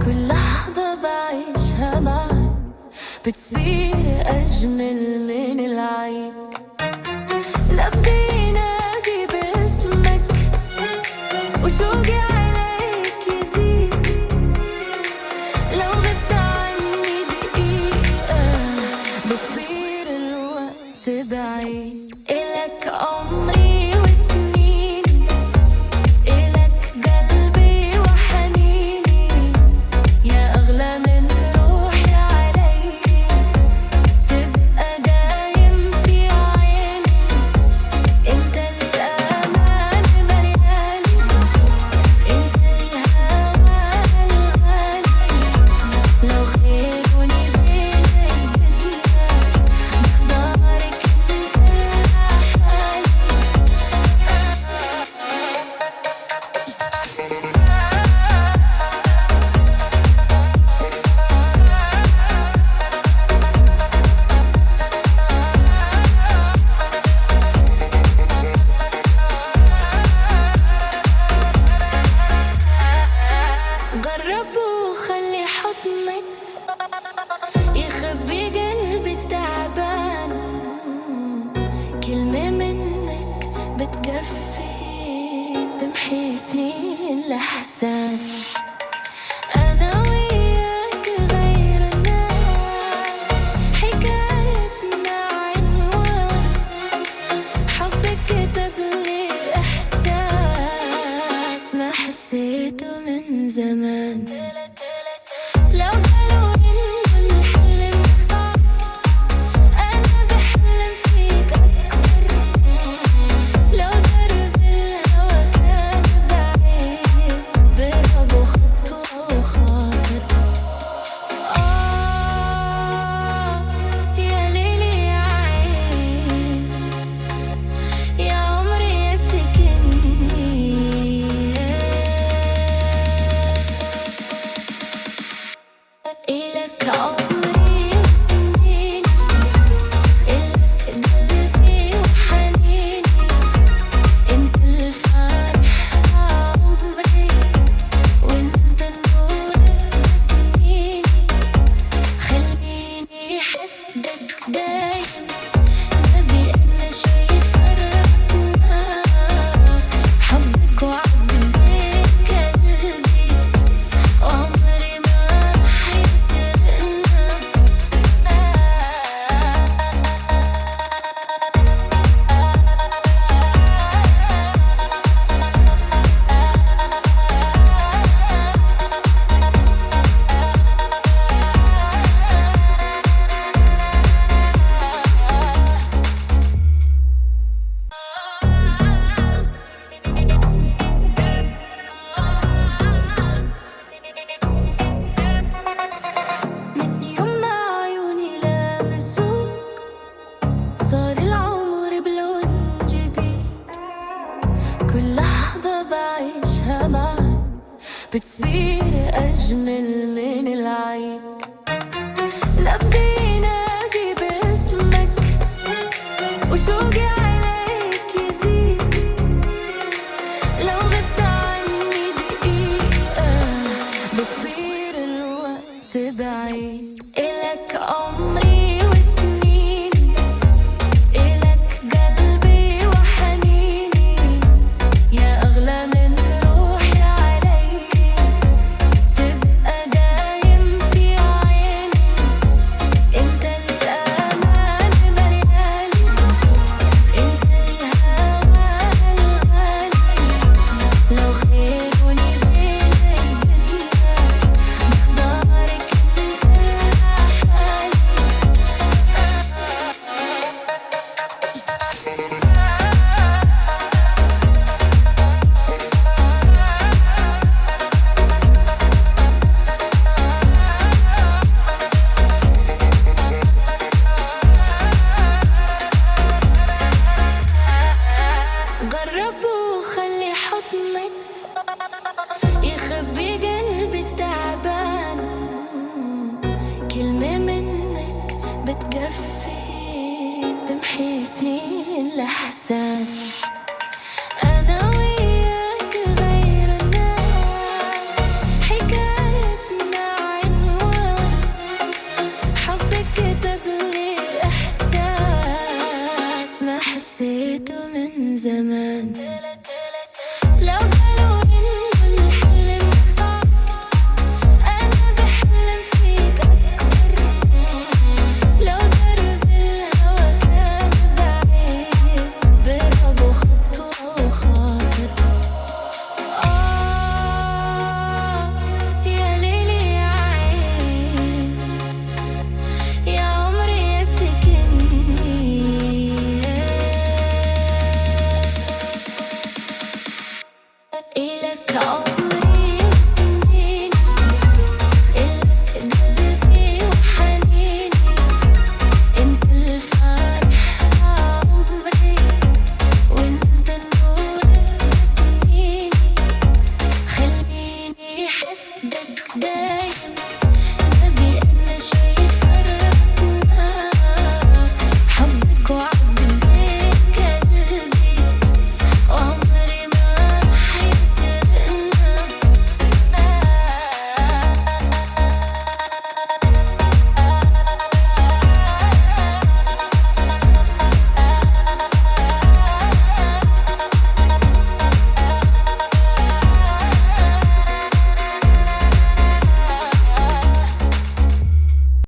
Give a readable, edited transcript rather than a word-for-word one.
كل لحظة بعيشها معاك بتصير أجمل من العيد. نبضي ينادي باسمك وشوقي عليك يزيد. لو غبت عني دقيقة بصير الوقت بعيد. إلك عمري وسنيني، إلك قلبي وحنيني، يا أغلى من روحي علي. تبقى دايم في عيني، انت الأمان ملياني، انت الهوى الغالي. لو خيروني بين الدنيا بختارك انت لحالي. جرب وخلي حضنك يخبي قلبي التعبان. كلمة منك بتكفي تمحي سنين الأحزان. أنا وياك غير الناس، حكايتنا عنوان حبك كتب لي إحساس ما حسيته من زمان. لو قالوا إنه الحلم صعب أنا بحلم فيك أكتر. لو درب الهوى كان بعيد برب وخطوة وخاطر. يا ليلي يا عين، يا عمري يا سكني. إلك عمري وسنيني، إلك قلبي وحنيني، انت الفرح عمري، وانت النور بسنيني. خليني أحبك دايم، نبي أنا شي فرقنا. حبك وعد بين قلبي، وعمري ما رح يسرقنا. من يوم ما عيوني لامسوك صار العمر بلون جديد. كل لحظة بعيشها معاك بتصير أجمل من العيد. نبضي ينادي باسمك وشوقي عليك يزيد. لو غبت عني دقيقة بصير الوقت بعيد. إلك عمري وسنيني، إلك قلبي وحنيني، يا أغلى من روحي علي. تبقى دايم في عيني، انت الأمان ملياني، انت الهوى الغالي. لو خيروني بين الدنيا بختارك انت لحالي. جرب وخلي حضنك يخبي قلبي التعبان. كلمة منك بتكفي تمحي سنين الأحزان.